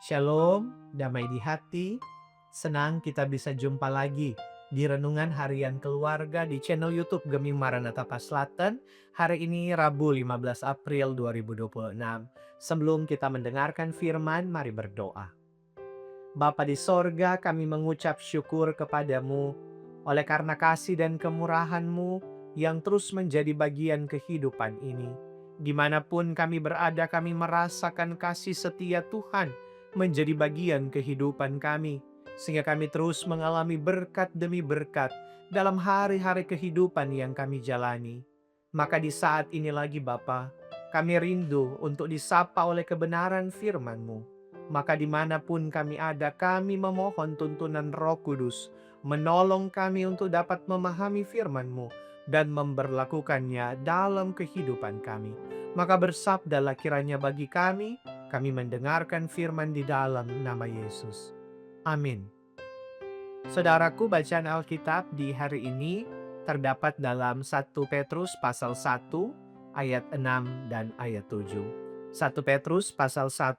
Shalom, damai di hati. Senang kita bisa jumpa lagi di Renungan Harian Keluarga di channel YouTube Gemim Maranatha Paslaten. Hari ini Rabu 15 April 2026. Sebelum kita mendengarkan firman, mari berdoa. Bapa di sorga, kami mengucap syukur kepadamu oleh karena kasih dan kemurahan-Mu yang terus menjadi bagian kehidupan ini. Dimanapun kami berada, kami merasakan kasih setia Tuhan menjadi bagian kehidupan kami, sehingga kami terus mengalami berkat demi berkat dalam hari-hari kehidupan yang kami jalani. Maka di saat ini lagi Bapa, kami rindu untuk disapa oleh kebenaran firman-Mu. Maka dimanapun kami ada, kami memohon tuntunan Roh Kudus menolong kami untuk dapat memahami firman-Mu dan memberlakukannya dalam kehidupan kami. Maka bersabdalah kiranya bagi kami mendengarkan firman di dalam nama Yesus. Amin. Saudaraku, bacaan Alkitab di hari ini terdapat dalam 1 Petrus pasal 1 ayat 6 dan ayat 7. 1 Petrus pasal 1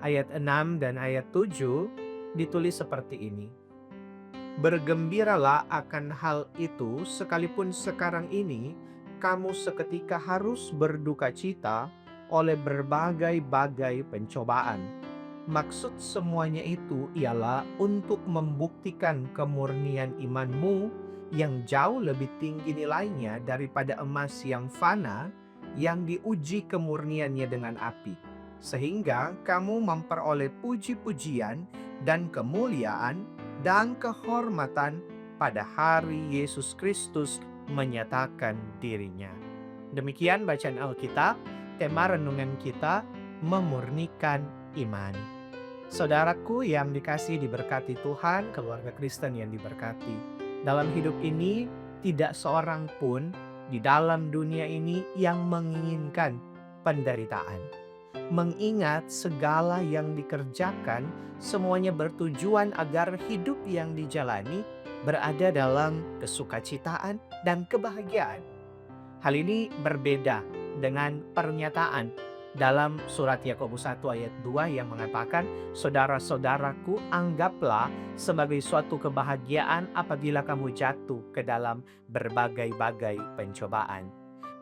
ayat 6 dan ayat 7 ditulis seperti ini. Bergembiralah akan hal itu sekalipun sekarang ini kamu seketika harus berduka cita oleh berbagai-bagai pencobaan. Maksud semuanya itu ialah untuk membuktikan kemurnian imanmu yang jauh lebih tinggi nilainya daripada emas yang fana yang diuji kemurniannya dengan api, sehingga kamu memperoleh puji-pujian dan kemuliaan dan kehormatan pada hari Yesus Kristus menyatakan dirinya. Demikian bacaan Alkitab. Tema renungan kita, memurnikan iman. Saudaraku yang dikasihi diberkati Tuhan, keluarga Kristen yang diberkati. Dalam hidup ini, tidak seorang pun di dalam dunia ini yang menginginkan penderitaan. Mengingat segala yang dikerjakan, semuanya bertujuan agar hidup yang dijalani berada dalam kesukacitaan dan kebahagiaan. Hal ini berbeda dengan pernyataan dalam surat Yakobus 1 ayat 2 yang mengatakan, saudara-saudaraku, anggaplah sebagai suatu kebahagiaan apabila kamu jatuh ke dalam berbagai-bagai pencobaan.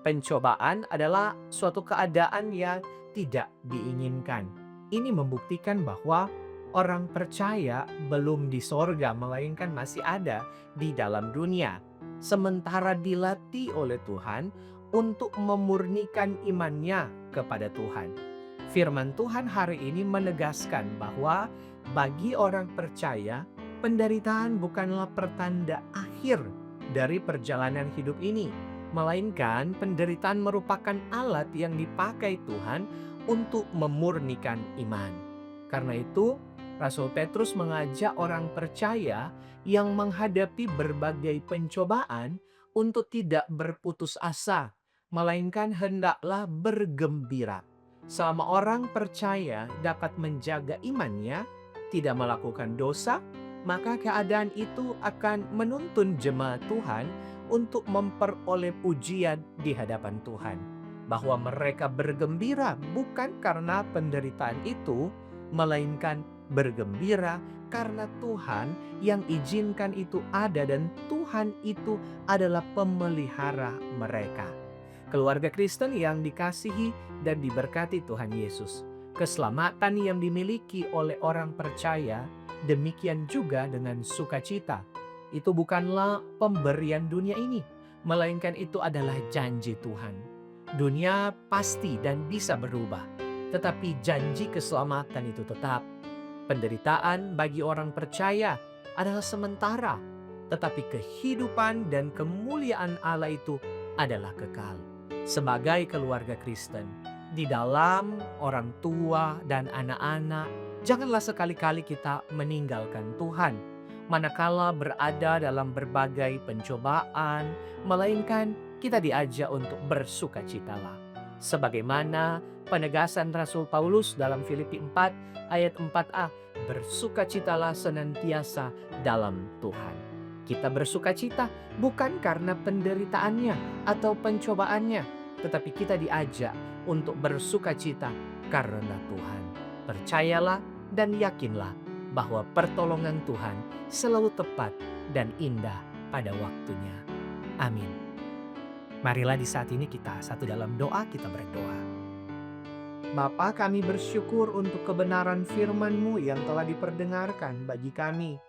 Pencobaan adalah suatu keadaan yang tidak diinginkan. Ini membuktikan bahwa orang percaya belum di sorga, melainkan masih ada di dalam dunia. Sementara dilatih oleh Tuhan untuk memurnikan imannya kepada Tuhan. Firman Tuhan hari ini menegaskan bahwa bagi orang percaya, penderitaan bukanlah pertanda akhir dari perjalanan hidup ini, melainkan penderitaan merupakan alat yang dipakai Tuhan untuk memurnikan iman. Karena itu, Rasul Petrus mengajak orang percaya yang menghadapi berbagai pencobaan untuk tidak berputus asa, melainkan hendaklah bergembira. Selama orang percaya dapat menjaga imannya, tidak melakukan dosa, maka keadaan itu akan menuntun jemaat Tuhan untuk memperoleh pujian di hadapan Tuhan. Bahwa mereka bergembira bukan karena penderitaan itu, melainkan bergembira karena Tuhan yang izinkan itu ada dan Tuhan itu adalah pemelihara mereka. Keluarga Kristen yang dikasihi dan diberkati Tuhan Yesus, keselamatan yang dimiliki oleh orang percaya, demikian juga dengan sukacita. Itu bukanlah pemberian dunia ini, melainkan itu adalah janji Tuhan. Dunia pasti dan bisa berubah, tetapi janji keselamatan itu tetap. Penderitaan bagi orang percaya adalah sementara, tetapi kehidupan dan kemuliaan Allah itu adalah kekal. Sebagai keluarga Kristen, di dalam orang tua dan anak-anak, janganlah sekali-kali kita meninggalkan Tuhan, manakala berada dalam berbagai pencobaan, melainkan kita diajak untuk bersukacitalah. Sebagaimana penegasan Rasul Paulus dalam Filipi 4 ayat 4a, bersukacitalah senantiasa dalam Tuhan. Kita bersukacita bukan karena penderitaannya atau pencobaannya, tetapi kita diajak untuk bersukacita karena Tuhan. Percayalah dan yakinlah bahwa pertolongan Tuhan selalu tepat dan indah pada waktunya. Amin. Marilah di saat ini kita satu dalam doa, kita berdoa. Bapa, kami bersyukur untuk kebenaran firman-Mu yang telah diperdengarkan bagi kami.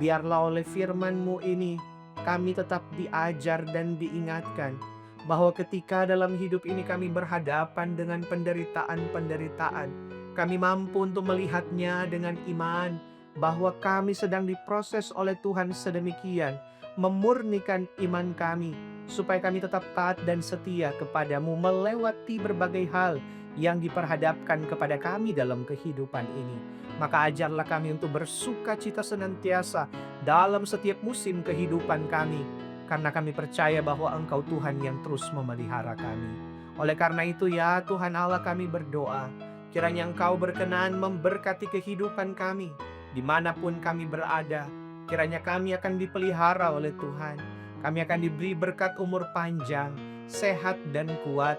Biarlah oleh firman-Mu ini kami tetap diajar dan diingatkan bahwa ketika dalam hidup ini kami berhadapan dengan penderitaan-penderitaan, kami mampu untuk melihatnya dengan iman bahwa kami sedang diproses oleh Tuhan sedemikian, memurnikan iman kami supaya kami tetap taat dan setia kepadamu melewati berbagai hal yang diperhadapkan kepada kami dalam kehidupan ini. Maka ajarlah kami untuk bersuka cita senantiasa dalam setiap musim kehidupan kami, karena kami percaya bahwa Engkau Tuhan yang terus memelihara kami. Oleh karena itu ya Tuhan Allah, kami berdoa, kiranya Engkau berkenan memberkati kehidupan kami, dimanapun kami berada. Kiranya kami akan dipelihara oleh Tuhan. Kami akan diberi berkat umur panjang, sehat dan kuat,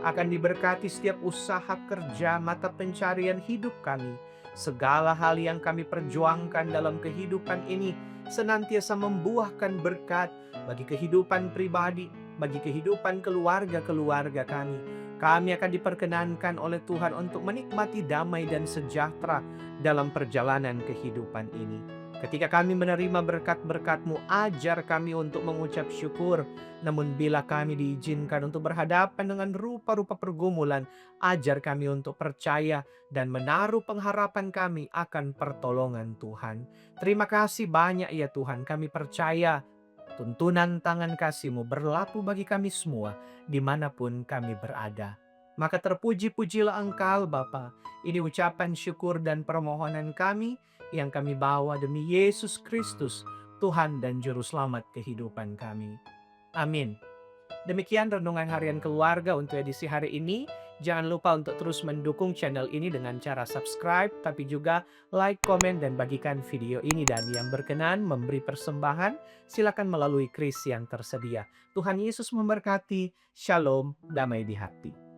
akan diberkati setiap usaha kerja mata pencarian hidup kami. Segala hal yang kami perjuangkan dalam kehidupan ini senantiasa membuahkan berkat bagi kehidupan pribadi, bagi kehidupan keluarga-keluarga kami. Kami akan diperkenankan oleh Tuhan untuk menikmati damai dan sejahtera dalam perjalanan kehidupan ini. Ketika kami menerima berkat-berkat-Mu, ajar kami untuk mengucap syukur. Namun bila kami diizinkan untuk berhadapan dengan rupa-rupa pergumulan, ajar kami untuk percaya dan menaruh pengharapan kami akan pertolongan Tuhan. Terima kasih banyak ya Tuhan, kami percaya tuntunan tangan kasih-Mu berlaku bagi kami semua, dimanapun kami berada. Maka terpuji-pujilah Engkau Bapa. Ini ucapan syukur dan permohonan kami yang kami bawa demi Yesus Kristus, Tuhan dan Juru Selamat kehidupan kami. Amin. Demikian renungan harian keluarga untuk edisi hari ini. Jangan lupa untuk terus mendukung channel ini dengan cara subscribe, tapi juga like, komen, dan bagikan video ini. Dan yang berkenan memberi persembahan, silakan melalui kris yang tersedia. Tuhan Yesus memberkati. Shalom, damai di hati.